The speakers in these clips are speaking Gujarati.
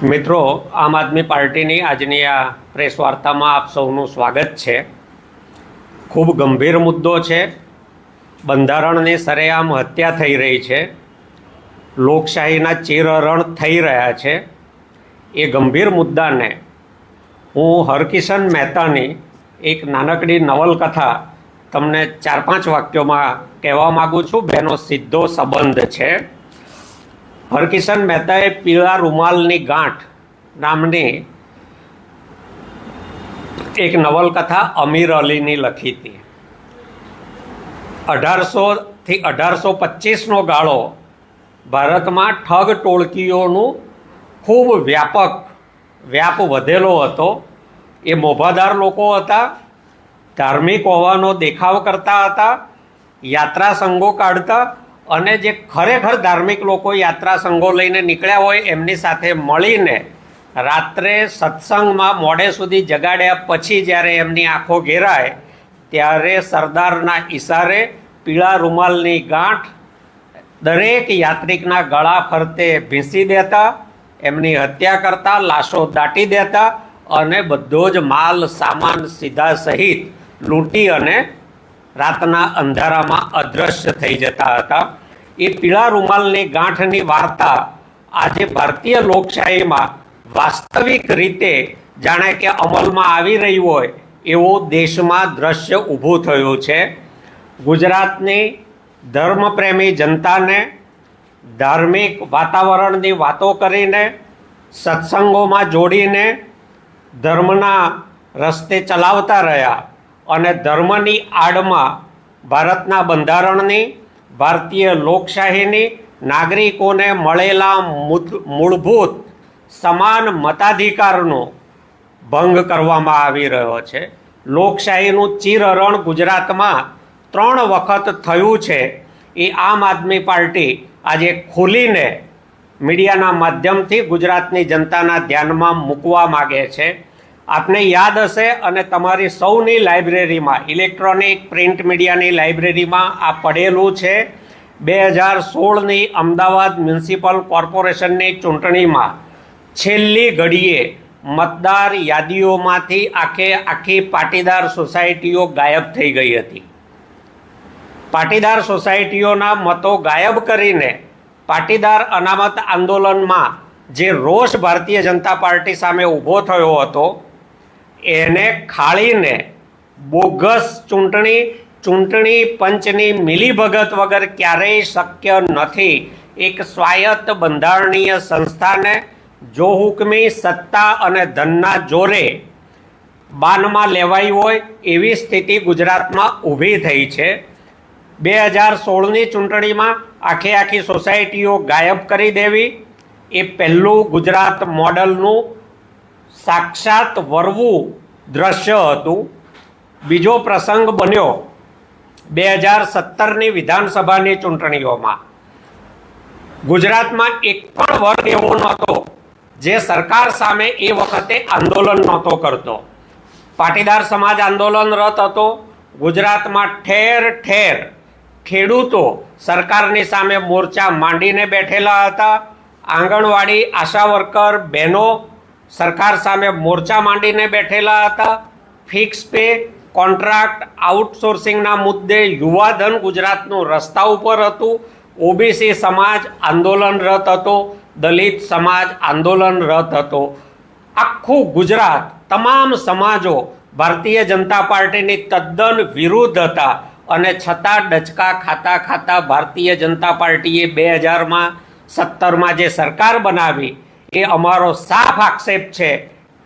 મિત્રો, આમ આદમી પાર્ટીની આજની આ પ્રેસ વાર્તામાં આપ સૌનું સ્વાગત છે. ખૂબ ગંભીર મુદ્દો છે. બંધારણની સરેઆમ હત્યા થઈ રહી છે. લોકશાહીના ચીરહરણ થઈ રહ્યા છે. એ ગંભીર મુદ્દાને હું હરકિશન મહેતાની એક નાનકડી નવલકથા તમને 4-5 વાક્યોમાં કહેવા માગું છું. બેનો સીધો સંબંધ છે. હરકિશન મહેતાએ પીળા રૂમાલની ગાંઠ નામની એક નવલકથા અમીર અલીની લખી હતી. 1800થી 1825નો ગાળો ભારતમાં ઠગ ટોળકીઓનું ખૂબ વ્યાપ વધેલો હતો. એ મોભાદાર લોકો હતા, ધાર્મિક હોવાનો દેખાવ કરતા હતા, યાત્રા સંઘો કાઢતા અને જે ખરેખર ધાર્મિક લોકો યાત્રા સંઘો લઈને નીકળ્યા હોય એમની સાથે મળીને રાત્રે સત્સંગમાં મોડે સુધી જગાડ્યા પછી જ્યારે એમની આંખો ઘેરાય ત્યારે સરદારના ઈશારે પીળા રૂમાલની ગાંઠ દરેક યાત્રિકના ગળા ફરતે ભીંસી દેતા, એમની હત્યા કરતા, લાશો દાટી દેતા અને બધો જ માલ સામાન સીધા સહિત લૂંટી અને રાતના અંધારામાં અદૃશ્ય થઈ જતા હતા. એ પીળા રૂમાલની ગાંઠની વાર્તા આજે ભારતીય લોકશાહીમાં વાસ્તવિક રીતે જાણે કે અમલમાં આવી રહી હોય એવું દેશમાં દ્રશ્ય ઊભું થયું છે. ગુજરાતની ધર્મપ્રેમી જનતાને ધાર્મિક વાતાવરણની વાતો કરીને, સત્સંગોમાં જોડીને ધર્મના રસ્તે ચલાવતા રહ્યા અને ધર્મની આડમાં ભારતના બંધારણની, ભારતીય લોકશાહીની, નાગરિકોને મળેલા મૂળભૂત સમાન મતાધિકારનો ભંગ કરવામાં આવી રહ્યો છે. લોકશાહીનું ચીરહરણ ગુજરાતમાં 3 વખત થયું છે. એ આમ આદમી પાર્ટી આજે ખુલીને મીડિયાના માધ્યમથી ગુજરાતની જનતાના ધ્યાનમાં મૂકવા માગે છે. આપને યાદ હશે અને તમારી સૌની લાઇબ્રેરીમાં, ઇલેક્ટ્રોનિક પ્રિન્ટ મીડિયાની લાઇબ્રેરીમાં આ પડેલું છે. 2016ની અમદાવાદ મ્યુનિસિપલ કોર્પોરેશનની ચૂંટણીમાં છેલ્લી ઘડીએ મતદાર યાદીઓમાંથી આખી પાટીદાર સોસાયટીઓ ગાયબ થઈ ગઈ હતી. પાટીદાર સોસાયટીઓના મતો ગાયબ કરીને પાટીદાર અનામત આંદોલનમાં જે રોષ ભારતીય જનતા પાર્ટી સામે ઊભો થયો હતો એને ખાળીને બોગસ ચૂંટણી પંચની મિલીભગત વગર ક્યારેય શક્ય નથી. એક સ્વાયત્ત બંધારણીય સંસ્થાને જો હુકમી સત્તા અને ધનના જોરે બાનમાં લેવાઈ હોય એવી સ્થિતિ ગુજરાતમાં ઊભી થઈ છે. 2016ની ચૂંટણીમાં આખી સોસાયટીઓ ગાયબ કરી દેવી એ પહેલું ગુજરાત મોડલનું સાક્ષાત વરવું દ્રશ્ય હતું. બીજો પ્રસંગ બન્યો 2017ની વિધાનસભાની ચૂંટણીઓમાં. ગુજરાતમાં એક પણ વર્ગ એવો નહોતો જે સરકાર સામે એ વખતે આંદોલન નહોતો કરતો. પાટીદાર સમાજ આંદોલનરત હતો. ગુજરાતમાં ઠેર ઠેર ખેડૂતો સરકારની સામે મોરચા માંડીને બેઠેલા હતા. આંગણવાડી આશા વર્કર બહેનો સરકાર સામે મોરચા માંડીને બેઠેલા હતા. ફિક્સ પે, કોન્ટ્રાક્ટ, આઉટસોર્સિંગના મુદ્દે યુવાધન ગુજરાતનું રસ્તા ઉપર હતું. ઓબીસી સમાજ આંદોલનરત હતો. દલિત સમાજ આંદોલનરત હતો. આખું ગુજરાત, તમામ સમાજો ભારતીય જનતા પાર્ટીની તદ્દન વિરુદ્ધ હતા અને છતાં ડચકા ખાતા ભારતીય જનતા પાર્ટીએ 2017માં જે સરકાર બનાવી એ અમારો સાફ આક્ષેપ છે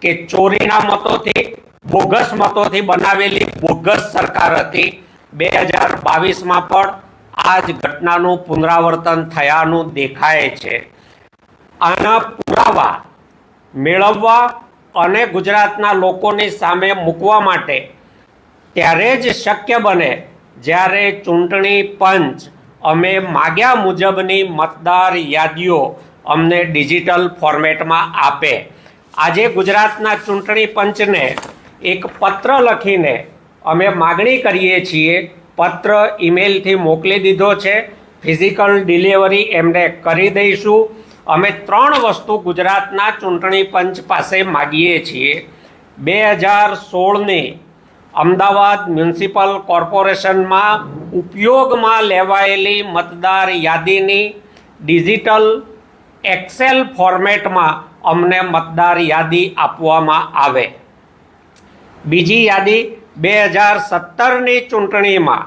કે ચોરીના મતોથી, બોગસ મતોથી બનાવેલી બોગસ સરકાર હતી. 2022માં પણ આ જ ઘટનાનું પુનરાવર્તન થયાનું દેખાય છે. આના પુરાવા મેળવવા અને ગુજરાતના લોકોની સામે મૂકવા માટે ત્યારે જ શક્ય બને જ્યારે ચૂંટણી પંચ અમે માગ્યા મુજબની મતદાર યાદીઓ અમને ડિજિટલ ફોર્મેટમાં આપે. આજે ગુજરાતના ચૂંટણી પંચને એક પત્ર લખીને અમે માગણી કરીએ છીએ. પત્ર ઈમેલથી મોકલી દીધો છે. ફિઝિકલ ડિલિવરી એમને કરી દઈશું અમે 3 વસ્તુ ગુજરાતના ચૂંટણી પંચ પાસે માગીએ છીએ. 2016ની અમદાવાદ મ્યુનિસિપલ કોર્પોરેશનમાં ઉપયોગમાં લેવાયેલી મતદાર યાદીની ડિજિટલ એક્સેલ ફોર્મેટમાં અમને મતદાર યાદી આપવામાં આવે. બીજી યાદી 2017ની ચૂંટણીમાં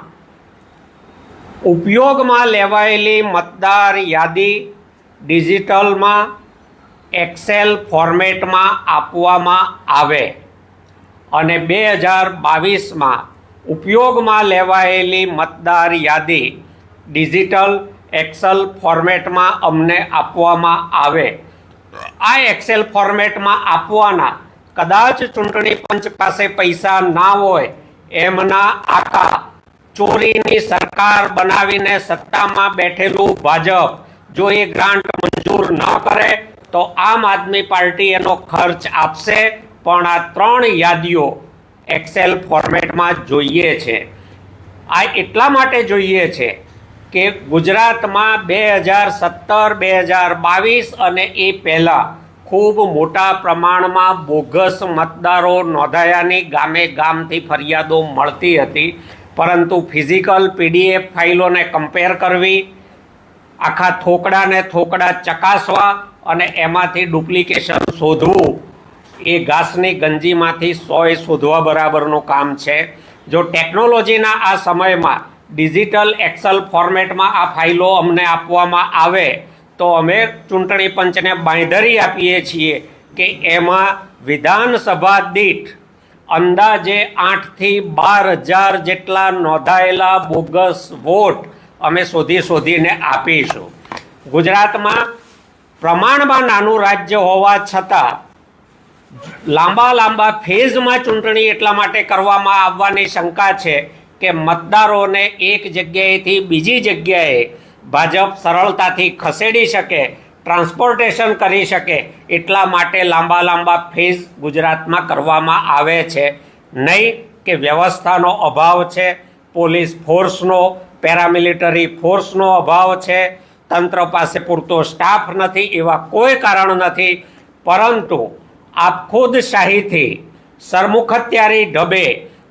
ઉપયોગમાં લેવાયેલી મતદાર યાદી ડિજિટલમાં એક્સેલ ફોર્મેટમાં આપવામાં આવે અને 2022માં ઉપયોગમાં લેવાયેલી મતદાર યાદી ડિજિટલ એક્સેલ ફોર્મેટમાં અમને આપવામાં આવે. આ એક્સેલ ફોર્મેટમાં આપવાના કદાચ ચૂંટણી પંચ પાસે પૈસા ના હોય, એમના આખા ચોરીની સરકાર બનાવીને સત્તામાં બેઠેલું ભાજપ જો એ ગ્રાન્ટ મંજૂર ન કરે તો આમ આદમી પાર્ટી એનો ખર્ચ આપશે, પણ આ 3 યાદીઓ એક્સેલ ફોર્મેટમાં જોઈએ છે. આ એટલા માટે જોઈએ છે કે ગુજરાતમાં 2017, 2022 અને એ પહેલાં ખૂબ મોટા પ્રમાણમાં બોગસ મતદારો નોંધાયાની ગામે ગામથી ફરિયાદો મળતી હતી, પરંતુ ફિઝિકલ PDF ફાઇલોને કમ્પેર કરવી, આખા થોકડાને થોકડા ચકાસવા અને એમાંથી ડુપ્લિકેશન શોધવું એ ઘાસની ગંજીમાંથી સોય શોધવા બરાબરનું કામ છે. જો ટેકનોલોજીના આ સમયમાં ડિજિટલ એક્સેલ ફોર્મેટમાં આ ફાઇલો અમને આપવામાં આવે તો અમે ચૂંટણી પંચને બાંયધરી આપીએ છીએ કે એમાં વિધાનસભા દીઠ અંદાજે 8થી 12,000 જેટલા નોંધાયેલા બોગસ વોટ અમે શોધીને આપીશું. ગુજરાતમાં પ્રમાણમાં નાનું રાજ્ય હોવા છતાં લાંબા ફેઝમાં ચૂંટણી એટલા માટે કરવામાં આવવાની શંકા છે કે મતદારોને એક જગ્યાએથી બીજી જગ્યાએ ભાજપ સરળતાથી ખસેડી શકે, ટ્રાન્સપોર્ટેશન કરી શકે, એટલા માટે લાંબા ફેઝ ગુજરાતમાં કરવામાં આવે છે. નહીં કે વ્યવસ્થાનો અભાવ છે, પોલીસ ફોર્સનો, પેરામિલિટરી ફોર્સનો અભાવ છે, તંત્ર પાસે પૂરતો સ્ટાફ નથી, એવા કોઈ કારણ નથી. પરંતુ આ ખુદશાહીથી સરમુખત્યારી ઢબે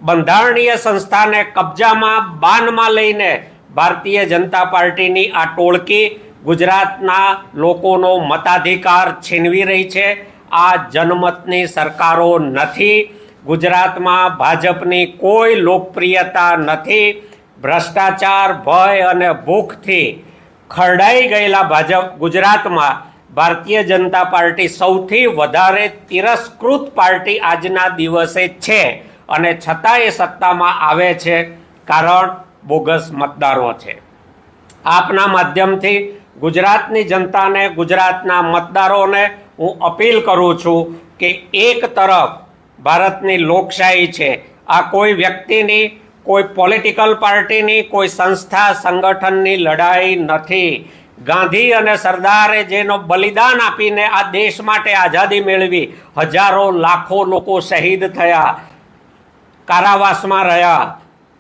બંધારણીય સંસ્થાને કબજામાં બાનમાં લઈને ભારતીય જનતા પાર્ટીની આ ટોળકી ગુજરાતના લોકોનો મતાધિકાર છીનવી રહી છે. આ જનમતની સરકારો નથી. ગુજરાતમાં ભાજપની કોઈ લોકપ્રિયતા નથી. ભ્રષ્ટાચાર, ભય અને ભૂખથી ખરડાઈ ગયેલા ભાજપ ગુજરાતમાં ભારતીય જનતા પાર્ટી સૌથી વધારે તિરસ્કૃત પાર્ટી આજના દિવસે છે, અને છતાં એ સત્તામાં આવે છે કારણ બોગસ મતદારો છે. આપના માધ્યમથી ગુજરાતની જનતાને, ગુજરાતના મતદારોને હું અપીલ કરું છું કે એક તરફ ભારતની લોકશાહી છે, આ કોઈ વ્યક્તિની, કોઈ પોલિટિકલ પાર્ટીની, કોઈ સંસ્થા સંગઠનની લડાઈ નથી. ગાંધી અને સરદારે જેનો બલિદાન આપીને આ દેશ માટે આઝાદી મેળવી, હજારો લાખો લોકો શહીદ થયા, કારાવાસમાં રહ્યા,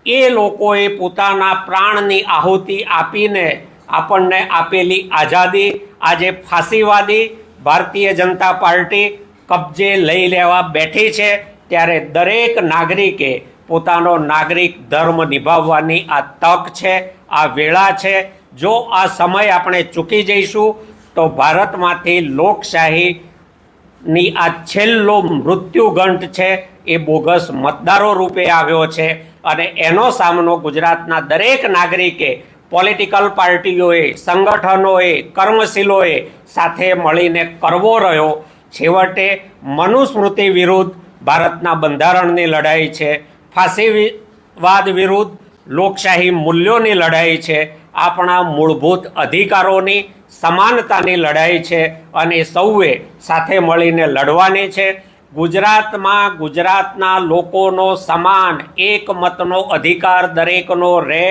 એ લોકોએ પોતાના પ્રાણની આહુતિ આપીને આપણને આપેલી આઝાદી આજે ફાંસીવાદી ભારતીય જનતા પાર્ટી કબજે લઈ લેવા બેઠી છે. ત્યારે દરેક નાગરિકે પોતાનો નાગરિક ધર્મ નિભાવવાની આ તક છે, આ વેળા છે. જો આ સમય આપણે ચૂકી જઈશું તો ભારતમાંથી લોકશાહીની આ છેલ્લો મૃત્યુગંઠ છે એ બોગસ મતદારો રૂપે આવ્યો છે, અને એનો સામનો ગુજરાતના દરેક નાગરિકે, પોલિટિકલ પાર્ટીઓએ, સંગઠનોએ, કર્મશીલોએ સાથે મળીને કરવો રહ્યો. છેવટે મનુસ્મૃતિ વિરુદ્ધ ભારતના બંધારણની લડાઈ છે, ફાંસીવાદ વિરુદ્ધ લોકશાહી મૂલ્યોની લડાઈ છે, આપણા મૂળભૂત અધિકારોની, સમાનતાની લડાઈ છે, અને સૌએ સાથે મળીને લડવાની છે. ગુજરાતમાં ગુજરાતના લોકોનો સમાન એક મતનો અધિકાર દરેકનો રહે.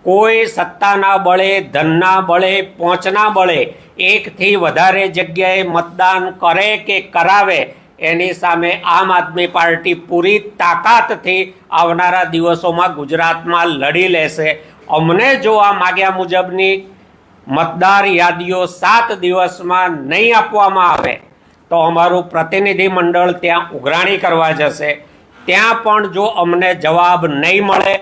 કોઈ સત્તાના બળે, ધનના બળે, પહોંચના બળે એકથી વધારે જગ્યાએ મતદાન કરે કે કરાવે, એની સામે આમ આદમી પાર્ટી પૂરી તાકાતથી આવનારા દિવસોમાં ગુજરાતમાં લડી લેશે. અમને જો આ માગ્યા મુજબની મતદાર યાદીઓ 7 દિવસમાં નહીં આપવામાં આવે તો અમારું પ્રતિનિધિ મંડળ ત્યાં ઉઘરાણી કરવા જશે. ત્યાં પણ જો અમને જવાબ નહીં મળે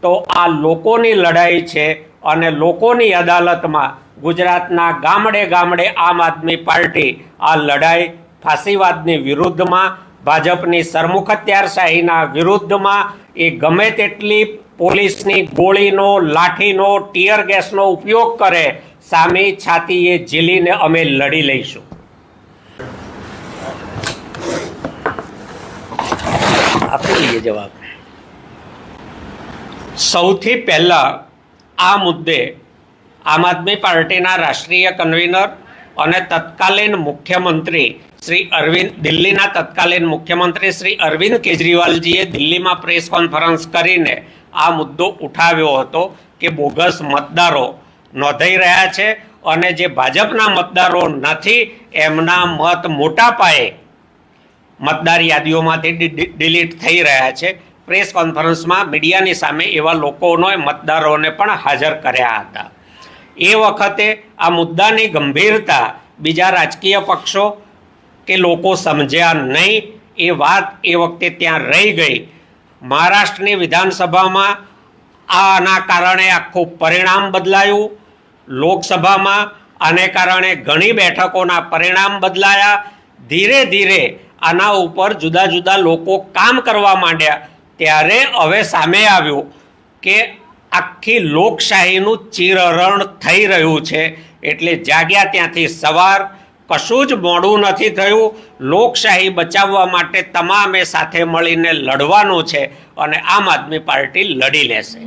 તો આ લોકોની લડાઈ છે અને લોકોની અદાલતમાં ગુજરાતના ગામડે ગામડે આમ આદમી પાર્ટી આ લડાઈ ફાસીવાદની વિરુદ્ધમાં, ભાજપની સરમુખત્યારશાહીના વિરુદ્ધમાં, એ ગમે તેટલી પોલીસની ગોળીનો, લાઠીનો, ટીયર ગેસનો ઉપયોગ કરે, સામી છાતીએ ઝીલીને અમે લડી લઈશું. આપી લઈએ જવાબ. સૌથી પહેલા આ મુદ્દે આમ આદમી પાર્ટીના રાષ્ટ્રીય કન્વીનર અને તત્કાલીન મુખ્યમંત્રી દિલ્હીના તત્કાલીન મુખ્યમંત્રી શ્રી અરવિંદ કેજરીવાલજીએ દિલ્હીમાં પ્રેસ કોન્ફરન્સ કરીને આ મુદ્દો ઉઠાવ્યો હતો કે બોગસ મતદારો નોંધાઈ રહ્યા છે અને જે ભાજપના મતદારો નથી એમના મત મોટા પાયે મતદાર યાદીઓમાંથી ડિલીટ થઈ રહ્યા છે. પ્રેસ કોન્ફરન્સમાં મીડિયાની સામે એવા લોકોને, મતદારોને પણ હાજર કર્યા હતા. એ વખતે આ મુદ્દાની ગંભીરતા બીજા રાજકીય પક્ષો કે લોકો સમજ્યા નહીં. એ વાત એ વખતે ત્યાં રહી ગઈ. મહારાષ્ટ્રની વિધાનસભામાં આના કારણે આખું પરિણામ બદલાયું. લોકસભામાં આને કારણે ઘણી બેઠકોના પરિણામ બદલાયા. ધીરે ધીરે આના ઉપર જુદા જુદા લોકો કામ કરવા માંડ્યા. ત્યારે હવે સામે આવ્યું કે આખી લોકશાહીનું ચીરહરણ થઈ રહ્યું છે. એટલે જાગ્યા ત્યાંથી સવાર. કશું જ મોડું નથી થયું. લોકશાહી બચાવવા માટે તમામે સાથે મળીને લડવાનું છે અને આમ આદમી પાર્ટી લડી લેશે.